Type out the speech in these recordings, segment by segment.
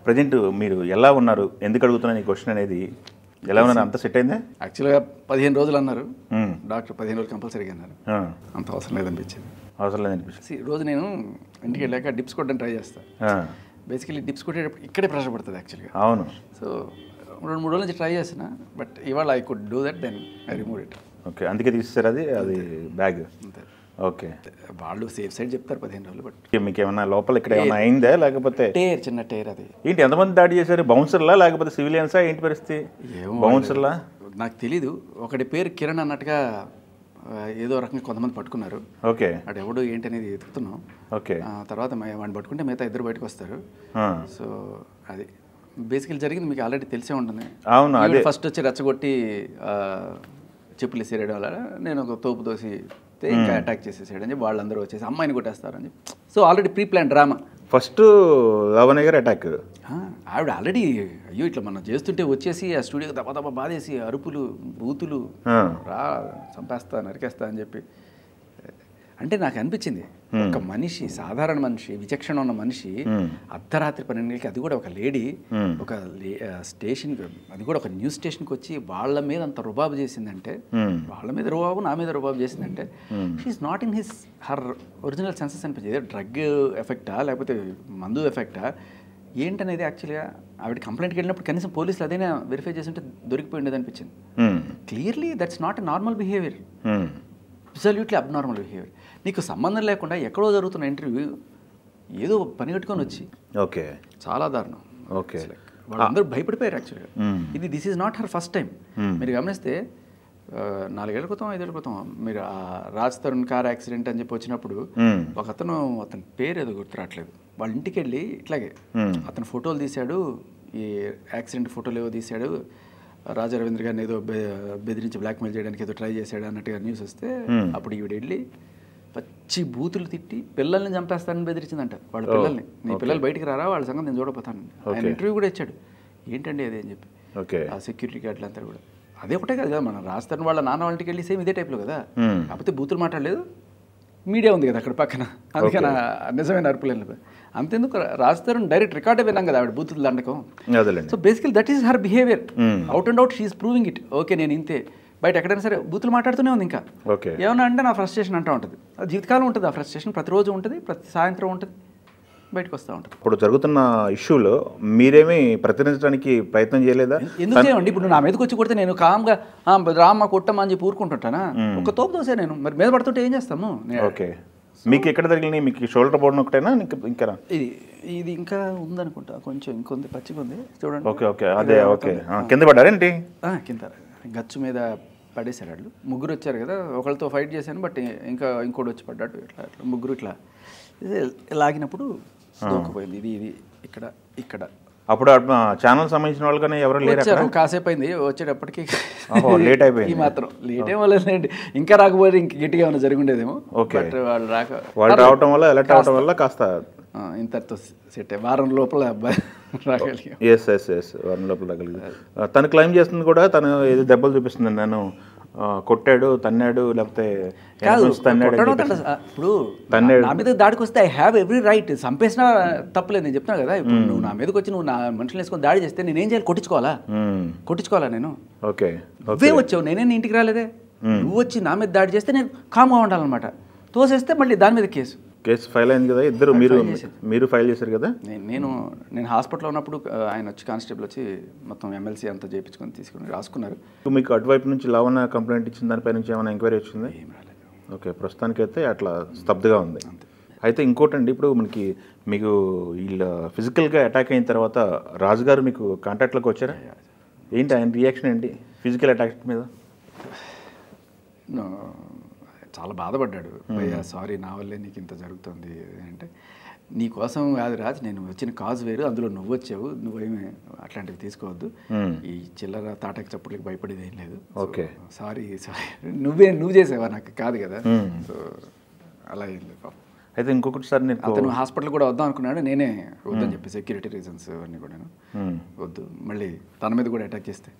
Present మీరు ఎలా ఉన్నారు? ఎందుకు అడుగుతున్నాను ఈ క్వశ్చన్ అనేది? ఎలా ఉన్నారు? అంత సెట్ అయిందా? యాక్చువల్గా 15 రోజులు అన్నారు డాక్టర్. 15 రోజులు కంపల్సరీగా అన్నారు. అంత అవసరం లేదనిపించింది. అవసరం లేదనిపించింది. రోజు నేను ఇంటికి వెళ్ళాక డిప్స్ కొట్టడానికి ట్రై చేస్తాను. బేసికలీ డిప్స్ కొట్టేటప్పుడు ఇక్కడే ప్రెషర్ పడుతుంది యాక్చువల్గా. అవును. సో 2-3 రోజుల నుంచి ట్రై చేసిన, బట్ ఇవాళ I could do that, then I remove it. Okay, అందుకే తీసేసారు అది బ్యాగ్. అంతే. ఓకే, వాళ్ళు సేఫ్ సైడ్ చెప్తారు 15 రోజులు. బట్ మీకు ఏమన్నా లోపల ఇక్కడ ఏమన్నా అయిందా, లేకపోతే చిన్న టేర్ అది ఏంటి? ఎంతమంది దాడి చేశారు? బౌన్సర్లా లేకపోతే సివిలియన్సా? ఏంటి పరిస్థితి? బౌన్సర్లా నాకు తెలీదు. ఒకటి పేరు కిరణ్ అన్నట్టుగా ఏదో రకంగా కొంతమంది పట్టుకున్నారు. ఓకే, అటు ఎవడు ఏంటి అనేది ఎత్తుకుతున్నాం. ఓకే, తర్వాత వాడిని పట్టుకుంటే మిగతా ఇద్దరు బయటకు వస్తారు. సో అది బేసికల్ జరిగింది, మీకు ఆల్రెడీ తెలిసే ఉంటుంది. అవును, అదే ఫస్ట్ వచ్చి రెచ్చగొట్టి చెప్పులు వేసేయడం వల్ల నేను ఒక తోపు దోసి ఇంకా అటాక్ చేసేసాడని చెప్పి వాళ్ళందరూ వచ్చేసి అమ్మాయిని కొట్టేస్తారని చెప్పి. So already pre plan drama. First Lavanya గారు అటాక్. ఆవిడ ఆల్రెడీ అయ్యో ఇట్లా మనం చేస్తుంటే వచ్చేసి ఆ స్టూడియోకి దబా బాధేసి అరుపులు బూతులు, రా చంపేస్తా నరికేస్తా అని చెప్పి. అంటే నాకు అనిపించింది, ఒక మనిషి, సాధారణ మనిషి, విచక్షణ ఉన్న మనిషి అర్ధరాత్రి 12 అది కూడా ఒక లేడీ ఒక స్టేషన్కి, అది కూడా ఒక న్యూస్ స్టేషన్కి వచ్చి వాళ్ళ మీద అంత రుబాబు చేసిందంటే, వాళ్ళ మీద రుబాబు నా మీద రుబాబు చేసిందంటే, she is not in her original senses అనిపించింది. డ్రగ్ ఎఫెక్టా లేకపోతే మందు ఎఫెక్టా ఏంటనేది యాక్చువల్గా ఆవిడ కంప్లైంట్కి వెళ్ళినప్పుడు కనీసం పోలీసులు అదైనా వెరిఫై చేస్తుంటే దొరికిపోయి ఉండేది అనిపించింది. Clearly that's not a normal behaviour, absolutely abnormal behaviour. నీకు సంబంధం లేకుండా ఎక్కడో జరుగుతున్న ఇంటర్వ్యూ ఏదో పని కట్టుకొని వచ్చి. ఓకే, చాలా దారుణం. ఓకే, వాళ్ళందరూ భయపడిపోయారు యాక్చువల్గా. This is not her first time. మీరు గమనిస్తే 4 ఏళ్ల క్రితం 5 ఏళ్ల క్రితం మీరు రాజ్ తరుణ్ కార్ యాక్సిడెంట్ అని చెప్పి వచ్చినప్పుడు ఒక అతని పేరు ఏదో గుర్తురావట్లేదు, వాళ్ళ ఇంటికి వెళ్ళి ఇట్లాగే అతను ఫోటోలు తీశాడు, ఈ యాక్సిడెంట్ ఫోటోలు ఏవో తీశాడు, రాజా రవీంద్ర గారిని ఏదో బెదిరించి బ్లాక్మెయిల్ చేయడానికి ఏదో ట్రై చేశాడు అన్నట్టుగా న్యూస్ వస్తే అప్పుడు ఈవిడ వెళ్ళి పచ్చి బూతులు తిట్టి పిల్లల్ని చంపేస్తానని బెదిరించిందంట. వాళ్ళ పిల్లల్ని, నీ పిల్లలు బయటికి రారా, వాళ్ళ సంగతి నేను చూడపోతాను. ఆయన ఇంటర్వ్యూ కూడా ఇచ్చాడు, ఏంటండి అదే అని చెప్పి. ఆ సెక్యూరిటీ గార్డులు అంతా కూడా అదే ఒకటే కదా, మనం రాస్తాను వాళ్ళ నాన్న వాళ్ళకి వెళ్ళి సేమ్ ఇదే టైప్లో కదా, కాకపోతే బూతులు మాట్లాడలేదు, మీడియా ఉంది కదా అక్కడ పక్కన, అందుకని నిజమైన అరుపులు. అంతెందుకు రాస్తారు డైరెక్ట్ రికార్డే విన్నాం కదా ఆవిడ బూతులు దండకం. So basically that is her behaviour, out and out she is proving it. Okay, నేను ఇంతే, బయట ఎక్కడైనా సరే బూతులు మాట్లాడుతూనే ఉంది. ఇంకా ఏమన్నా అంటే నా ఫ్రస్ట్రేషన్ అంటూ ఉంటుంది, జీవితకాలం ఉంటుంది ఆ ఫ్రస్ట్రేషన్, ప్రతిరోజు ఉంటుంది, ప్రతి సాయంత్రం ఉంటుంది, బయటకు వస్తూ ఉంటుంది. ఇప్పుడు జరుగుతున్న ఇష్యూలో మీరేమీ ప్రతినిధించడానికి ప్రయత్నం చేయలేదా? ఎందుకు చేయండి, ఇప్పుడు నా మీదకి వచ్చి కొడితే నేను కామ్గా రామ్మ కొట్టమ్మా అని చెప్పి ఊరుకుంటుంటానా? ఒక తోపు దోసే నేను, మరి మీద పడుతుంటే ఏం చేస్తాము? ఓకే, మీకు ఎక్కడ తగిలినాయి? మీకు షోల్డర్ పోవడం ఒకటేనా ఇంకా? ఇది ఇంకా ఉందనుకుంటా, కొంచెం ఇంకొంది పచ్చిగా ఉంది చూడండి. ఓకే, ఓకే, అదే. ఓకే, కింద పడ్డారేంటి? కింద గచ్చు మీద పడేశారు వాళ్ళు. ముగ్గురు వచ్చారు కదా, ఒకళ్ళతో ఫైట్ చేశాను, బట్ ఇంకా ఇంకోటి వచ్చి పడ్డాడు. ఇట్లా ముగ్గురు ఇట్లా లాగినప్పుడు దూకపోయింది. ఇది ఇక్కడ అప్పుడు ఛానల్ సంబంధించిన వాళ్ళు కానీ ఎవరు లేరు. కాసేపు అయింది వచ్చేటప్పటికి, లేట్ అయిపోయింది. ఈ మాత్రం లేట్ ఏమోలేదండి, ఇంకా రాకపోతే ఇంక గట్టిగా ఏమైనా జరిగి ఉండేదేమో. బట్ వాళ్ళు రావటం వల్ల అలర్ట్ అవడం వల్ల కాస్త ఇంతతో సెట్ వారం లోపల రాగలిగాం. ఎస్ వారం లోపల రాగలిగాం. తను క్లైమ్ చేస్తుంది కూడా, తను ఏదో దెబ్బలు చూపిస్తుంది, నన్ను కొట్టాడు, తన్నాడు, లేకపోతే ఇప్పుడు నా మీద దాడికి వస్తే ఐ హ్యావ్ ఎవ్రీ రైట్, చంపేసినా తప్పలేదు, నేను చెప్తున్నా కదా. ఇప్పుడు నువ్వు నా మీదకి వచ్చి నువ్వు నా మనుషులు వేసుకొని దాడి చేస్తే నేనేం చేయాలి? కొట్టించుకోవాలా నేను? ఓకే, నువ్వే వచ్చావు, నేనే నీ ఇంటికి రాలేదే. నువ్వు వచ్చి నా మీద దాడి చేస్తే నేను కామ్గా ఉండాలన్నమాట. తోసేస్తే మళ్ళీ దాని మీద కేసు ఫైల్ అయింది కదా. ఇద్దరు మీరు ఫైల్ చేశారు కదా. నేను హాస్పిటల్లో ఉన్నప్పుడు ఆయన వచ్చి కానిస్టేబుల్ వచ్చి మొత్తం ఎమ్మెల్సీ అంతా చేయించుకొని తీసుకుని రాసుకున్నారు. మీకు అటువైపు నుంచి లావణ కంప్లైంట్ ఇచ్చిన దానిపై నుంచి ఏమైనా ఎంక్వైరీ వచ్చింది? ఏం రాలేదు. ఓకే, ప్రస్తుతానికైతే అట్లా స్తబ్దుగా ఉంది. అయితే ఇంకోటండి, ఇప్పుడు మీకు వీళ్ళ ఫిజికల్గా అటాక్ అయిన తర్వాత రాజుగారు మీకు కాంటాక్ట్లోకి వచ్చారా? ఏంటి ఆయన రియాక్షన్ ఏంటి ఫిజికల్ అటాక్ మీద? చాలా బాధపడ్డాడు. భయ్యా సారీ, నా వల్లే నీకు ఇంత జరుగుతుంది అంటే. నీ కోసం కాదు రాజ్, నేను వచ్చిన కాజ్ వేరు, అందులో నువ్వు వచ్చావు, నువ్వేమి అట్లాంటివి తీసుకోవద్దు, ఈ చిల్లర తాటకి చప్పుడుకి భయపడేది ఏం లేదు. ఓకే, సారీ నువ్వు చేసావా, నాకు కాదు కదా. సో అలా ఏం లేదు. అయితే ఇంకొకటి సార్, నేను అతను హాస్పిటల్ కూడా వద్దాం అనుకున్నాడు, నేనే వద్దని చెప్పి సెక్యూరిటీ రీజన్స్ అన్నీ కూడా వద్దు, మళ్ళీ తన మీద కూడా అటాక్ చేస్తే.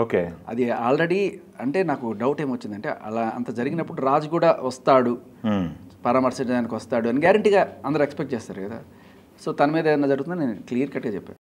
ఓకే, అది ఆల్రెడీ అంటే నాకు డౌట్ ఏమొచ్చిందంటే, అలా అంత జరిగినప్పుడు రాజు కూడా వస్తాడు, పరామర్శించడానికి వస్తాడు అని గ్యారంటీగా అందరూ ఎక్స్పెక్ట్ చేస్తారు కదా. సో తన మీద ఏదైనా జరుగుతుందని నేను క్లియర్ కట్గా చెప్పాను.